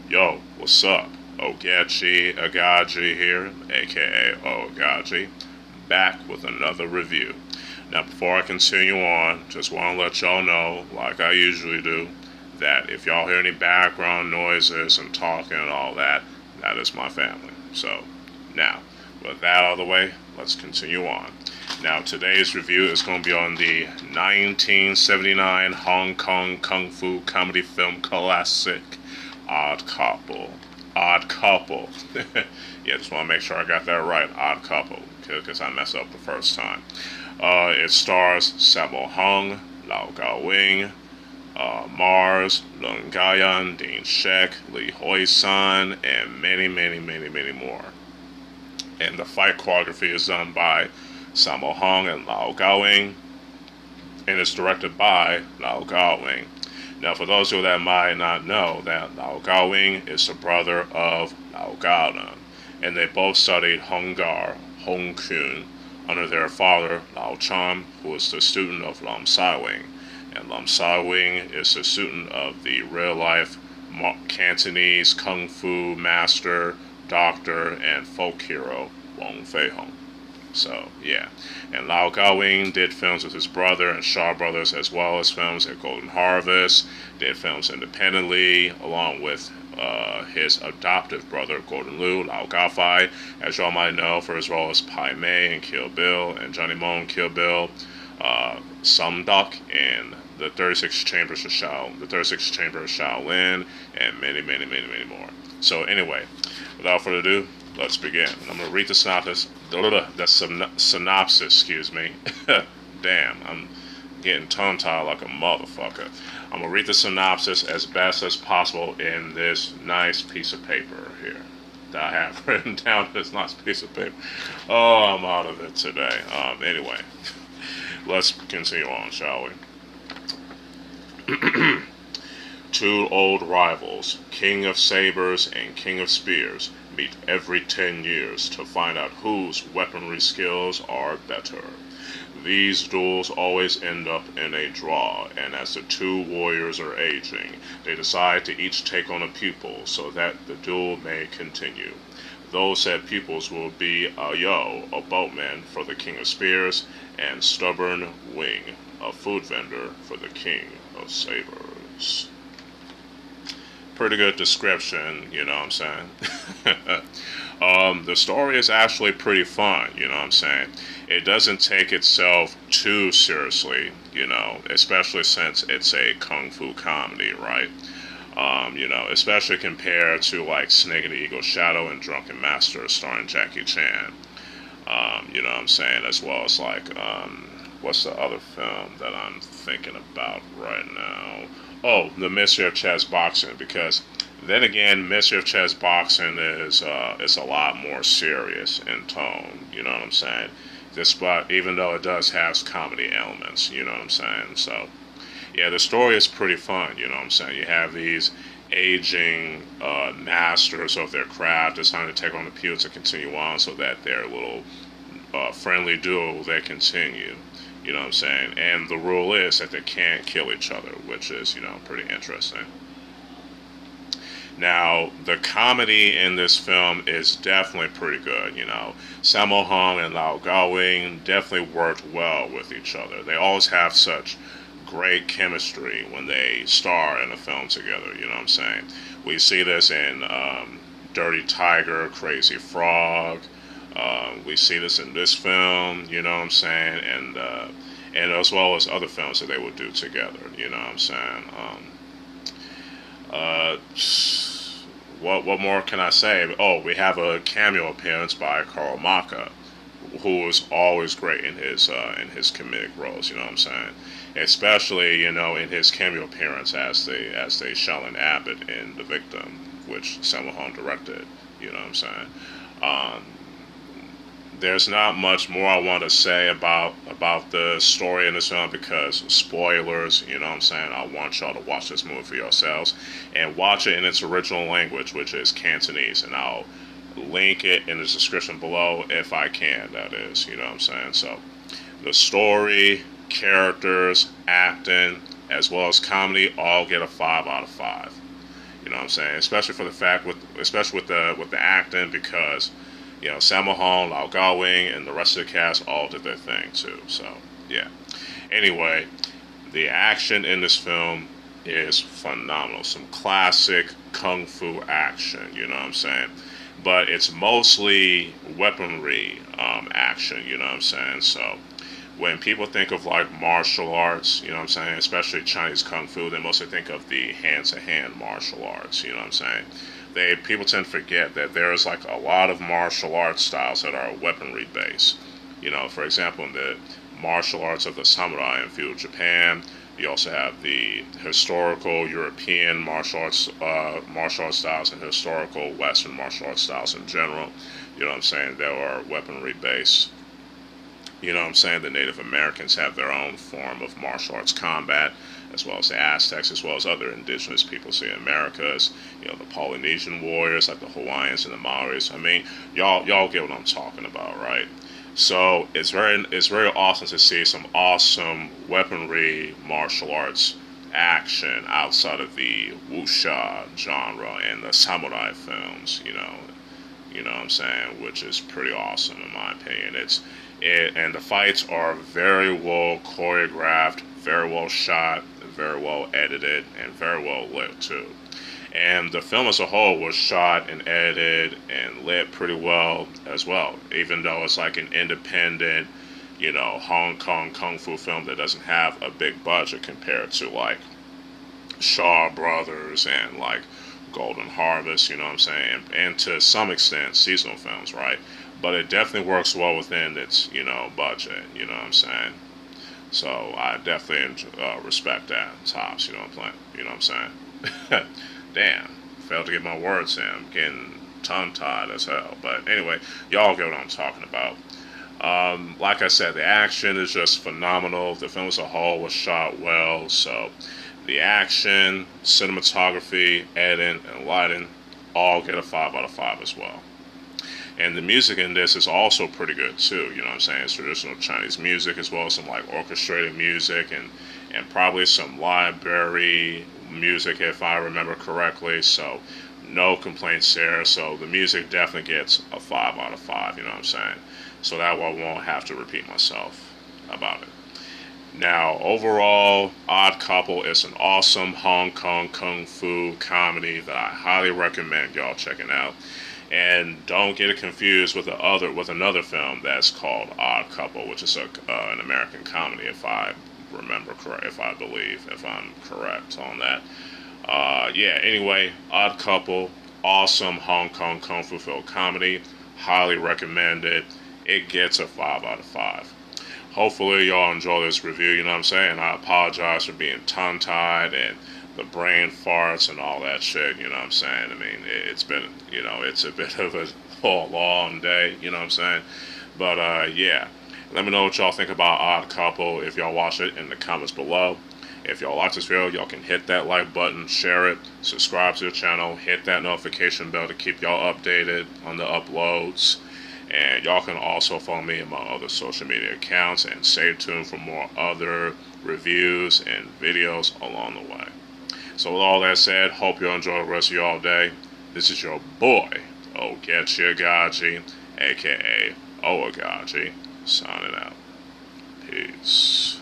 Yo, what's up? Ogechi Aghaji here, aka Oaghaji, back with another review. Now, before I continue on, just want to let y'all know, like I usually do, that if y'all hear any background noises and talking and all that, that is my family. So, now, with that out of the way, let's continue on. Now, today's review is going to be on the 1979 Hong Kong Kung Fu comedy film classic, Odd Couple. Odd Couple. Yeah, just want to make sure I got that right. Odd Couple, because I messed up the first time. It stars Sammo Hung, Lau Gao Wing, Mars, Leung Dean Shek, Li Hoi San, and many, many, many, many more. And the fight choreography is done by Sammo Hung and Lau Gao Wing, and it's directed by Lau Gao Wing. Now, for those of you that might not know, that Lau Gao Wing is the brother of Lau Gao, and they both studied Hong Kun, under their father, Lao Chan, who was the student of Lam Sai Wing. And Lam Sai Wing is the student of the real-life Cantonese Kung Fu master, doctor, and folk hero, Wong Fei Hung. So, yeah. And Lau Gao Wing did films with his brother and Shaw Brothers, as well as films at Golden Harvest, did films independently, along with his adoptive brother, Gordon Liu, Lau Gao-fai, as y'all might know, for his role as Pai Mei in Kill Bill, and Johnny Mo in Kill Bill, Sum Duck in the 36 Chambers of Shaolin, and many, many, many, many more. So anyway, without further ado, let's begin. I'm going to read the synopsis, excuse me. Damn, I'm getting tongue-tied like a motherfucker. I'm going to read the synopsis as best as possible in this nice piece of paper here that I have written down this nice piece of paper. Oh, I'm out of it today. Anyway, let's continue on, shall we? Two old rivals, King of Sabers and King of Spears, meet every 10 years to find out whose weaponry skills are better. These duels always end up in a draw, and as the two warriors are aging, they decide to each take on a pupil so that the duel may continue. Those said pupils will be a boatman for the King of Spears, and Stubborn Wing, a food vendor for the King of Sabers. Pretty good description, you know what I'm saying? The story is actually pretty fun, you know what I'm saying? It doesn't take itself too seriously, you know, especially since it's a kung fu comedy, right? Especially compared to like Snake and the Eagle's Shadow and Drunken Master starring Jackie Chan. You know what I'm saying? As well as like, what's the other film that I'm thinking about right now? Oh, The Mystery of Chess Boxing, because then again, Mystery of Chess Boxing is a lot more serious in tone, you know what I'm saying? Despite, even though it does have comedy elements, you know what I'm saying? So, yeah, the story is pretty fun, you know what I'm saying? You have these aging masters of their craft deciding to take on the pupils to continue on so that their little friendly duo, they continue. You know what I'm saying? And the rule is that they can't kill each other, which is, you know, pretty interesting. Now, the comedy in this film is definitely pretty good, you know. Sammo Hung and Lau Gao Wing definitely worked well with each other. They always have such great chemistry when they star in a film together, you know what I'm saying? We see this in Dirty Tiger, Crazy Frog. We see this in this film, you know what I'm saying, and as well as other films that they would do together, you know what I'm saying. What more can I say? Oh, we have a cameo appearance by Karl Maka, who is always great in his comedic roles, you know what I'm saying. Especially, you know, in his cameo appearance as the Shaolin Abbot in The Victim, which Sammo Hung directed, you know what I'm saying. There's not much more I want to say about the story in this film because spoilers, you know what I'm saying? I want y'all to watch this movie for yourselves and watch it in its original language, which is Cantonese, and I'll link it in the description below if I can, that is, you know what I'm saying? So, the story, characters, acting, as well as comedy all get a 5 out of 5. You You know what I'm saying? Especially for the fact especially with the acting, because Sammo, Lau Gao-wing, and the rest of the cast all did their thing too. So yeah. Anyway, the action in this film is phenomenal. Some classic kung fu action. You know what I'm saying? But it's mostly weaponry action. You know what I'm saying? So when people think of like martial arts, you know what I'm saying, especially Chinese kung fu, they mostly think of the hand-to-hand martial arts, you know what I'm saying. People tend to forget that there's like a lot of martial arts styles that are weaponry based. For example, in the martial arts of the samurai in feudal Japan, you also have the historical European martial arts styles and historical Western martial arts styles in general. You know what I'm saying? They are weaponry based. You know what I'm saying? The Native Americans have their own form of martial arts combat, as well as the Aztecs, as well as other indigenous peoples in the Americas. The Polynesian warriors, like the Hawaiians and the Maoris. I mean, y'all get what I'm talking about, right? So it's very awesome to see some awesome weaponry martial arts action outside of the wuxia genre and the samurai films. You know what I'm saying, which is pretty awesome in my opinion. And the fights are very well choreographed, very well shot, very well edited, and very well lit too. And the film as a whole was shot and edited and lit pretty well as well, even though it's like an independent, Hong Kong kung fu film that doesn't have a big budget compared to like Shaw Brothers and like Golden Harvest, you know what I'm saying, and to some extent seasonal films, right? But it definitely works well within its, budget, you know what I'm saying? So I definitely respect that, tops, you know what I'm saying? Damn, failed to get my words in. I'm getting tongue-tied as hell. But anyway, y'all get what I'm talking about. Like I said, the action is just phenomenal. The film as a whole was shot well, so the action, cinematography, editing, and lighting all get a 5 out of 5 as well. And the music in this is also pretty good too, you know what I'm saying? It's traditional Chinese music, as well as some like orchestrated music and probably some library music if I remember correctly. So no complaints there. So the music definitely gets a 5 out of 5, you know what I'm saying? So that way I won't have to repeat myself about it. Now, overall, Odd Couple is an awesome Hong Kong kung fu comedy that I highly recommend y'all checking out. And don't get it confused with another film that's called Odd Couple, which is an American comedy, if I remember correct, if I'm correct on that. Anyway, Odd Couple, awesome Hong Kong kung fu film comedy, highly recommend it. It gets a 5 out of 5. Hopefully y'all enjoy this review, you know what I'm saying? I apologize for being tongue-tied and the brain farts and all that shit, you know what I'm saying? I mean, it's been, it's a bit of a long day, you know what I'm saying? But, let me know what y'all think about Odd Couple if y'all watch it in the comments below. If y'all like this video, y'all can hit that like button, share it, subscribe to the channel, hit that notification bell to keep y'all updated on the uploads. And y'all can also follow me on my other social media accounts and stay tuned for more other reviews and videos along the way. So with all that said, hope you enjoy the rest of y'all day. This is your boy, Ogechi Aghaji, aka Oaghaji, signing out. Peace.